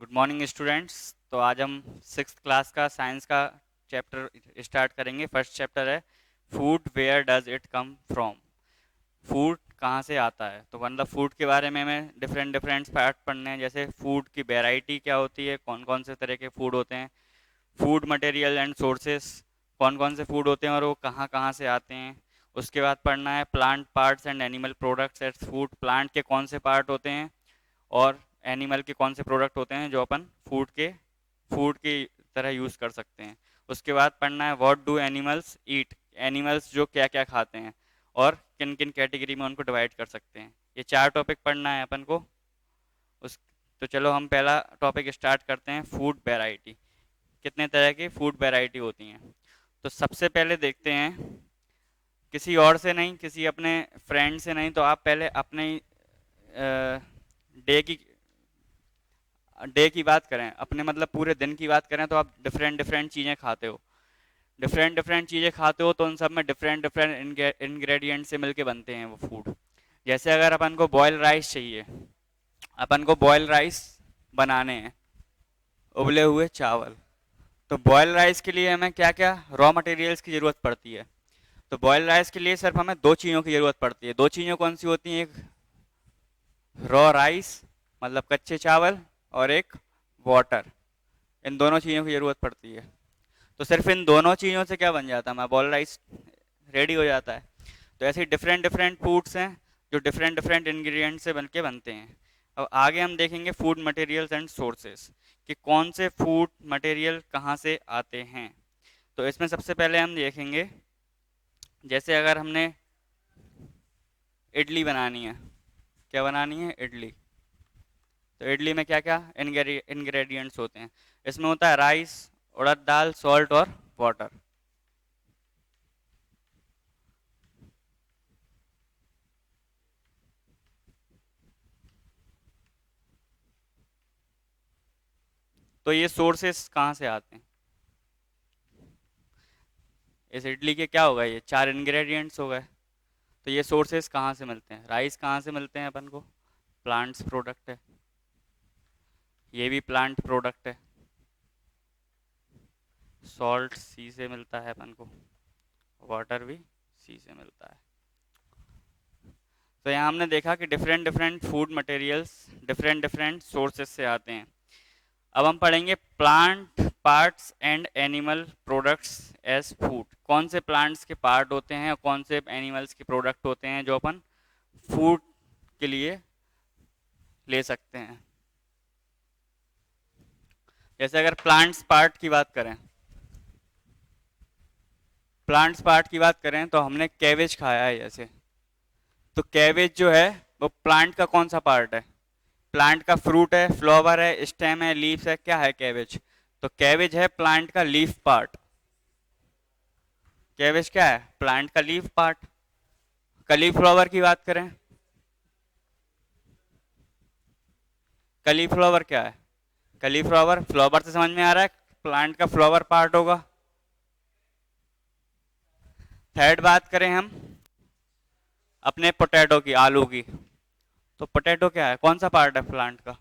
Good morning students. तो आज हम सिक्स क्लास का साइंस का चैप्टर स्टार्ट करेंगे। फर्स्ट चैप्टर है food, where does it come from. Food कहाँ से आता है, तो मतलब फूड के बारे में हमें डिफरेंट डिफरेंट पार्ट पढ़ने हैं। जैसे फूड की वैरायटी क्या होती है, कौन कौन से तरह के फूड होते हैं, फूड मटेरियल एंड सोर्सेस, कौन कौन से फूड होते हैं और वो कहाँ कहाँ से आते हैं। उसके बाद पढ़ना है plant parts and animal products at food. Plant के कौन से पार्ट होते हैं और एनिमल के कौन से प्रोडक्ट होते हैं जो अपन फूड की तरह यूज़ कर सकते हैं। उसके बाद पढ़ना है what do animals eat. Animals जो क्या क्या खाते हैं और किन किन कैटेगरी में उनको डिवाइड कर सकते हैं। ये चार टॉपिक पढ़ना है अपन को। उस तो चलो हम पहला टॉपिक स्टार्ट करते हैं, फूड वैरायटी। कितने तरह की फूड वैरायटी होती हैं। तो सबसे पहले देखते हैं, किसी और से नहीं, किसी अपने फ्रेंड से नहीं, तो आप पहले अपने डे की बात करें, अपने मतलब पूरे दिन की बात करें, तो आप डिफरेंट डिफरेंट चीज़ें खाते हो। डिफरेंट डिफरेंट चीज़ें खाते हो तो उन सब में डिफरेंट डिफरेंट इंग्रेडिएंट से मिलके बनते हैं वो फूड। जैसे अगर अपन को बॉयल राइस चाहिए, अपन को बॉयल राइस बनाने हैं, उबले हुए चावल। तो बॉयल राइस के लिए हमें क्या क्या रॉ मटेरियल्स की ज़रूरत पड़ती है। तो बॉयल राइस के लिए सिर्फ हमें दो चीज़ों की ज़रूरत पड़ती है। दो चीज़ें कौन सी होती हैं? एक रॉ राइस मतलब कच्चे चावल, और एक वाटर। इन दोनों चीज़ों की ज़रूरत पड़ती है। तो सिर्फ इन दोनों चीज़ों से क्या बन जाता है, हमारा बॉयल राइस रेडी हो जाता है। तो ऐसे डिफरेंट डिफरेंट फूड्स हैं जो डिफरेंट डिफरेंट इंग्रेडिएंट से बनके बनते हैं। अब आगे हम देखेंगे फूड मटेरियल्स एंड सोर्सेस, कि कौन से फूड मटेरियल कहाँ से आते हैं। तो इसमें सबसे पहले हम देखेंगे, जैसे अगर हमने इडली बनानी है, क्या बनानी है? इडली। तो इडली में क्या क्या इंग्रेडिएंट्स होते हैं? इसमें होता है राइस, उड़द दाल, सॉल्ट और वाटर। तो ये सोर्सेस कहाँ से आते हैं? इस इडली के क्या होगा, ये चार इंग्रेडिएंट्स हो गए। तो ये सोर्सेस कहाँ से मिलते हैं? राइस कहाँ से मिलते हैं अपन को? प्लांट्स प्रोडक्ट है, ये भी प्लांट प्रोडक्ट है। सॉल्ट सी से मिलता है अपन को, वाटर भी सी से मिलता है। तो यहाँ हमने देखा कि different different food materials different different sources से आते हैं। अब हम पढ़ेंगे plant parts and animal products as food. कौन से प्लांट्स के पार्ट होते हैं और कौन से एनिमल्स के प्रोडक्ट होते हैं जो अपन फूड के लिए ले सकते हैं। जैसे अगर प्लांट्स पार्ट की बात करें तो हमने कैबेज खाया है जैसे। तो कैबेज जो है वो प्लांट का कौन सा पार्ट है? प्लांट का फ्रूट है, फ्लावर है, स्टेम है, लीव्स है, क्या है कैबेज? तो कैबेज है प्लांट का लीफ पार्ट। कैबेज क्या है? प्लांट का लीफ पार्ट। कलीफ्लावर की बात करें, कलीफ्लावर क्या है? कलीफ्लावर फ्लावर से समझ में आ रहा है, प्लांट का फ्लावर पार्ट होगा। थर्ड बात करें हम अपने पोटैटो की, आलू की। तो पोटैटो क्या है, कौन सा पार्ट है प्लांट का?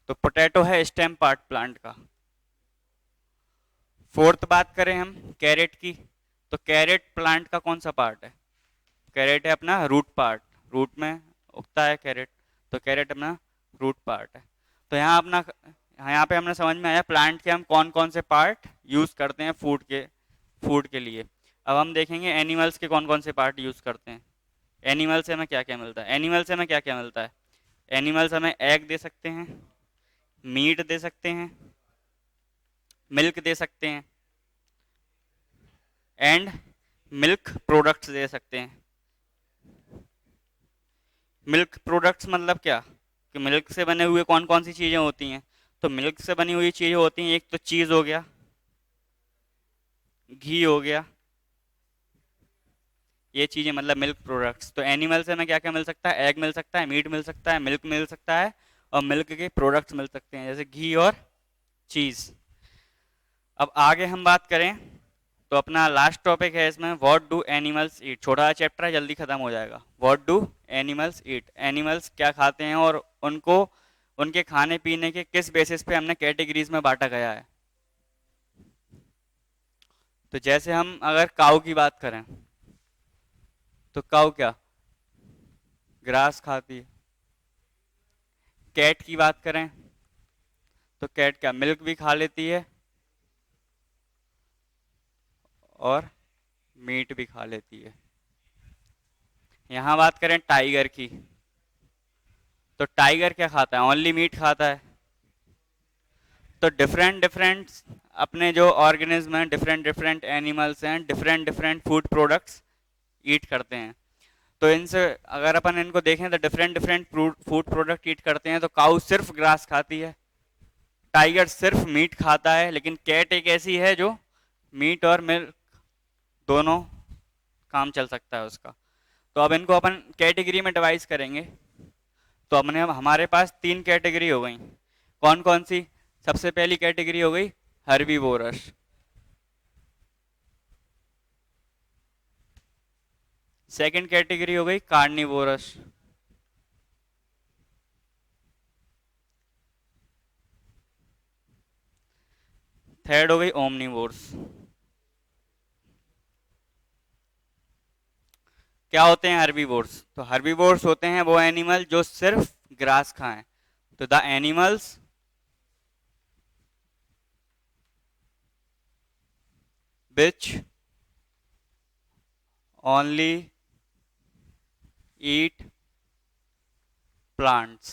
तो पोटैटो है स्टेम पार्ट प्लांट का। फोर्थ बात करें हम कैरेट की, तो कैरेट प्लांट का कौन सा पार्ट है? कैरेट है अपना रूट पार्ट। रूट में उगता है कैरेट, तो कैरेट अपना रूट पार्ट है। तो यहाँ पे हमने समझ में आया प्लांट के हम कौन कौन से पार्ट यूज करते हैं फूड के लिए। अब हम देखेंगे एनिमल्स के कौन कौन से पार्ट यूज करते हैं। एनिमल से हमें क्या क्या मिलता है? एनिमल से हमें क्या क्या मिलता है? एनिमल्स हमें एग दे सकते हैं, मीट दे सकते हैं, मिल्क दे सकते हैं, एंड मिल्क प्रोडक्ट्स दे सकते हैं। मिल्क प्रोडक्ट्स मतलब क्या, कि मिल्क से बने हुए कौन कौन सी चीज़ें होती हैं? तो मिल्क से बनी हुई चीज़ें होती हैं, एक तो चीज़ हो गया, घी हो गया, ये चीज़ें मतलब मिल्क प्रोडक्ट्स। तो एनिमल से हमें क्या क्या मिल सकता है? एग मिल सकता है, मीट मिल सकता है, मिल्क मिल सकता है, और मिल्क के प्रोडक्ट्स मिल सकते हैं जैसे घी और चीज़। अब आगे हम बात करें तो अपना लास्ट टॉपिक है इसमें, व्हाट डू एनिमल्स ईट। छोटा सा चैप्टर है, जल्दी खत्म हो जाएगा। What do animals eat, animals क्या खाते हैं और उनके खाने पीने के किस बेसिस पे हमने कैटेगरीज में बांटा गया है। तो जैसे हम अगर काऊ की बात करें तो काऊ क्या ग्रास खाती है। कैट की बात करें तो कैट क्या मिल्क भी खा लेती है और मीट भी खा लेती है। यहाँ बात करें टाइगर की तो टाइगर क्या खाता है ओनली मीट खाता है। तो डिफरेंट डिफरेंट अपने जो ऑर्गेनिज्म हैं डिफरेंट डिफरेंट एनिमल्स हैं डिफरेंट डिफरेंट फूड प्रोडक्ट्स ईट करते हैं। तो इनसे अगर अपन इनको देखें तो डिफरेंट डिफरेंट फूड प्रोडक्ट ईट करते हैं। तो काऊ सिर्फ ग्रास खाती है, टाइगर सिर्फ मीट खाता है, लेकिन कैट एक ऐसी है जो मीट और मिल्क दोनों काम चल सकता है उसका। तो अब इनको अपन कैटेगरी में डिवाइड करेंगे। तो हमने हमारे पास 3 कैटेगरी हो गई। कौन कौन सी। सबसे पहली कैटेगरी हो गई हर्बीवोरस, सेकंड कैटेगरी हो गई कार्निवोरस, थर्ड हो गई ओमनिवोरस। क्या होते हैं हर्बीवोर्स। तो हर्बीवोर्स होते हैं वो एनिमल जो सिर्फ ग्रास खाएं। तो the animals which only eat plants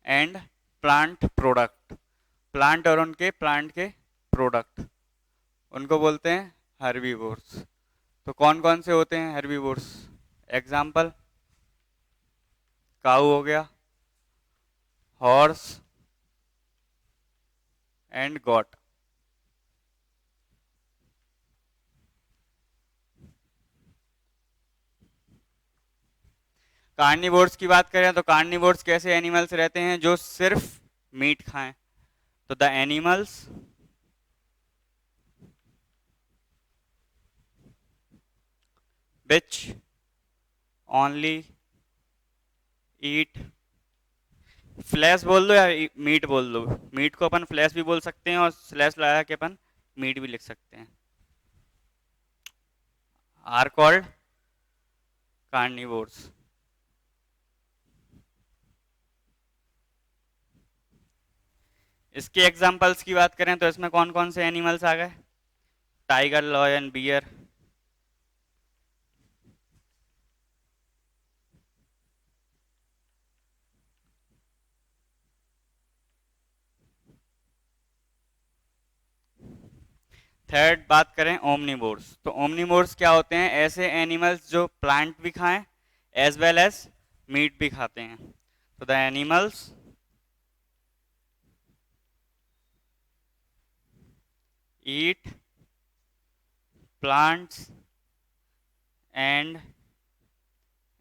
and plant product, plant और उनके प्लांट के प्रोडक्ट, उनको बोलते हैं हर्बीवोर्स। तो कौन कौन से होते हैं हर्बीवोर्स। एग्जाम्पल काऊ हो गया, हॉर्स एंड गॉट। कार्निवोर्स की बात करें तो कार्निवोर्स कैसे एनिमल्स रहते हैं जो सिर्फ मीट खाएं। तो the animals which only eat, flash बोल दो या मीट बोल दो। मीट को अपन फ्लैश भी बोल सकते हैं और स्लैश लगा के अपन मीट भी लिख सकते हैं। Are called carnivores. इसके एग्जांपल्स की बात करें तो इसमें कौन कौन से एनिमल्स आ गए। Tiger, lion, beer. थर्ड बात करें ओमनिवोर्स। तो ओमनिवोर्स क्या होते हैं ऐसे एनिमल्स जो प्लांट भी खाएं एज वेल एज मीट भी खाते हैं। तो the animals eat plants and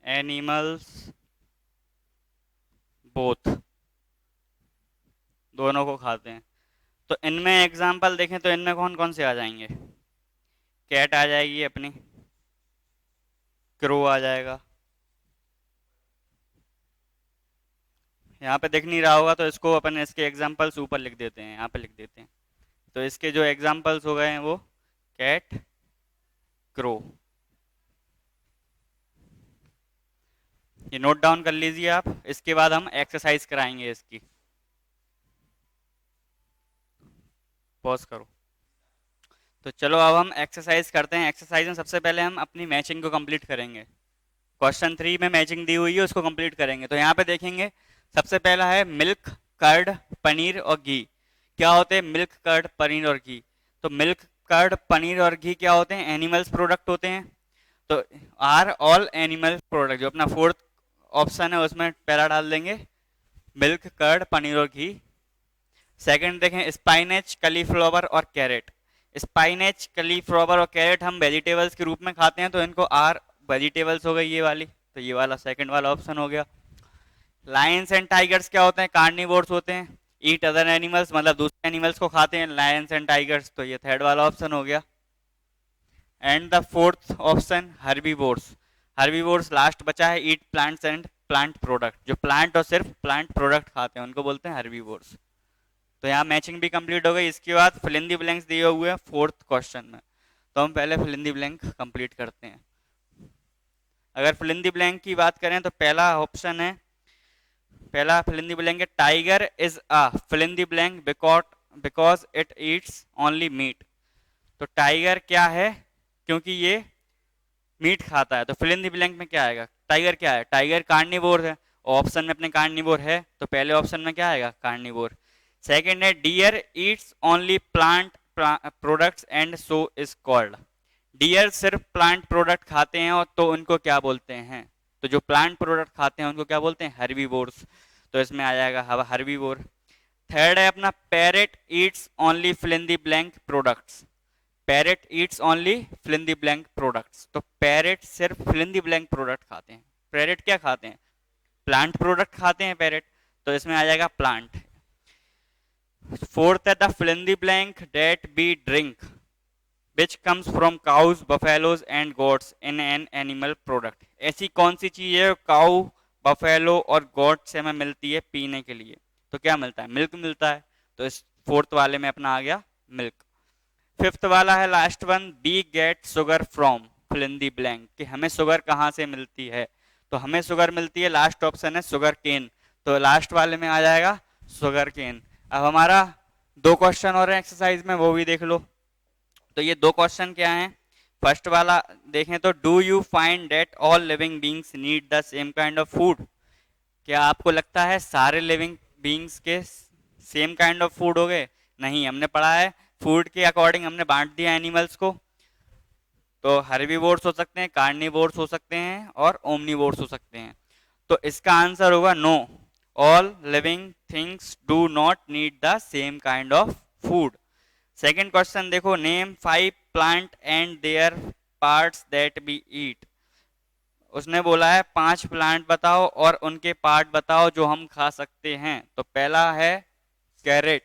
animals both, दोनों को खाते हैं। तो इनमें एग्जाम्पल देखें तो इनमें कौन कौन से आ जाएंगे। कैट आ जाएगी अपनी, क्रो आ जाएगा। यहाँ पे दिख नहीं रहा होगा तो इसको अपन इसके एग्जाम्पल्स ऊपर लिख देते हैं, यहाँ पे लिख देते हैं। तो इसके जो एग्जाम्पल्स हो गए हैं वो कैट, क्रो। ये नोट डाउन कर लीजिए आप। इसके बाद हम एक्सरसाइज कराएंगे इसकी। पॉज करो। तो चलो अब हम एक्सरसाइज करते हैं। एक्सरसाइज में सबसे पहले हम अपनी मैचिंग को कंप्लीट करेंगे। क्वेश्चन 3 में मैचिंग दी हुई है उसको कंप्लीट करेंगे। तो यहाँ पे देखेंगे सबसे पहला है मिल्क, कर्ड, पनीर और घी। क्या होते हैं मिल्क, कर्ड, पनीर और घी। तो मिल्क, कर्ड, पनीर और घी क्या होते हैं एनिमल्स प्रोडक्ट होते हैं। तो आर ऑल एनिमल प्रोडक्ट, जो अपना फोर्थ ऑप्शन है उसमें पहला डाल देंगे मिल्क, कर्ड, पनीर और घी। सेकंड देखें स्पाइनेच, कलीफ्लावर और कैरेट। स्पाइनेच, कलीफ्लावर और कैरेट हम वेजिटेबल्स के रूप में खाते हैं तो इनको आर वेजिटेबल्स हो गई ये वाली। तो ये वाला सेकंड वाला ऑप्शन हो गया। लायंस एंड टाइगर्स क्या होते हैं कार्निवोर्स होते हैं, ईट अदर एनिमल्स मतलब दूसरे एनिमल्स को खाते हैं लायंस एंड टाइगर्स। तो ये थर्ड वाला ऑप्शन हो गया। And the fourth option herbivores. Herbivores last बचा है, ईट प्लांट्स एंड प्लांट प्रोडक्ट, जो प्लांट और सिर्फ प्लांट प्रोडक्ट खाते हैं उनको बोलते हैं हर्बीवोर्स। तो यहाँ मैचिंग भी कंप्लीट हो गई। इसके बाद फिल इन द ब्लैंक्स दिए हुए हैं फोर्थ क्वेश्चन में, तो हम पहले fill in the blank complete करते हैं। अगर फिल इन द ब्लैंक की बात करें तो पहला ऑप्शन है, पहला फिल इन द ब्लैंक है tiger is a fill in the blank because it eats only meat. तो टाइगर क्या है, क्योंकि ये मीट खाता है। तो फिल इन द ब्लैंक में क्या आएगा, टाइगर क्या है, टाइगर कार्निवोर है, ऑप्शन में अपने कार्निवोर है, तो पहले ऑप्शन में क्या आएगा, कार्निवोर। सेकंड है deer eats only plant products and so is called. Deer सिर्फ प्लांट प्रोडक्ट खाते हैं और तो उनको क्या बोलते हैं, तो जो प्लांट प्रोडक्ट खाते हैं उनको क्या बोलते हैं, हर्बीवोर्स। तो इसमें आ जाएगा हर्बीवोर। थर्ड है अपना parrot eats only fill in the blank products. Parrot eats only fill in the blank products. तो पैरेट सिर्फ fill in the blank product खाते हैं। पैरेट क्या खाते हैं, प्लांट प्रोडक्ट खाते हैं पैरेट, तो इसमें आ जाएगा प्लांट। फोर्थ है the fill in the blank that we drink which comes from cows buffaloes and goats in an animal product. ऐसी कौन सी चीज है काउ बफेलो और गोट से हमें मिलती है पीने के लिए, तो क्या मिलता है, मिल्क मिलता है। तो इस फोर्थ वाले में अपना आ गया मिल्क। फिफ्थ वाला है last one, we get sugar from fill in the blank, कि हमें शुगर कहाँ से मिलती है, तो हमें शुगर मिलती है, लास्ट ऑप्शन है शुगर केन, तो लास्ट वाले में आ जाएगा शुगर केन। अब हमारा दो क्वेश्चन और एक्सरसाइज में, वो भी देख लो। तो ये दो क्वेश्चन क्या हैं, फर्स्ट वाला देखें तो do you find that all living beings need the same kind of food. क्या आपको लगता है सारे लिविंग बींग्स के सेम काइंड ऑफ फूड हो गए, नहीं, हमने पढ़ा है फूड के अकॉर्डिंग हमने बांट दिया एनिमल्स को। तो हर्बीवोर्स हो सकते हैं, कार्निवोर्स हो सकते हैं और ओमनीवोर्स हो सकते हैं। तो इसका आंसर होगा no, all living things do not need the same kind of food. Second question देखो, name 5 plant and their parts that we eat. उसने बोला है 5 प्लांट बताओ और उनके पार्ट बताओ जो हम खा सकते हैं। तो पहला है कैरेट,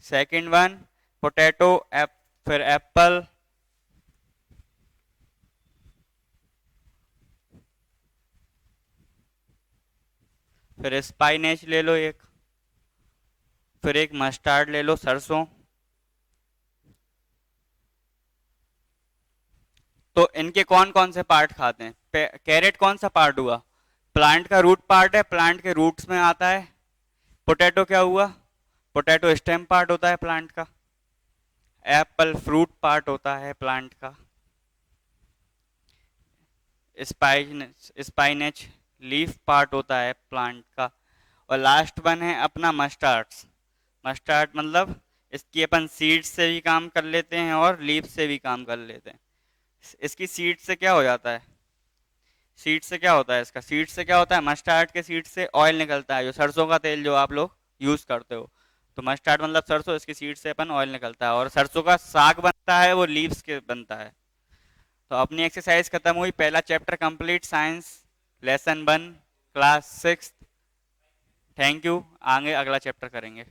सेकंड वन पोटैटो, फिर एप्पल, फिर स्पाइनेच ले लो एक, फिर एक मस्टर्ड ले लो, सरसों। तो इनके कौन कौन से पार्ट खाते हैं, कैरेट कौन सा पार्ट हुआ, प्लांट का रूट पार्ट है, प्लांट के रूट्स में आता है। पोटैटो क्या हुआ, पोटैटो स्टेम पार्ट होता है प्लांट का। एप्पल फ्रूट पार्ट होता है प्लांट का। स्पाइनेच लीफ पार्ट होता है प्लांट का। और लास्ट वन है अपना मस्टर्ड। मस्टर्ड मतलब इसकी अपन सीड से भी काम कर लेते हैं और लीफ से भी काम कर लेते हैं। इसकी सीड से क्या हो जाता है, सीड से क्या होता है, इसका सीड से क्या होता है, मस्टर्ड के सीड से ऑयल निकलता है, जो सरसों का तेल जो आप लोग यूज करते हो। तो मस्टर्ड मतलब सरसों, इसकी सीड से अपन ऑयल निकलता है। और सरसों का साग बनता है वो लीव्स के बनता है। तो अपनी एक्सरसाइज खत्म हुई, पहला chapter complete, science lesson 1 class 6। Thank you, आगे अगला चैप्टर करेंगे।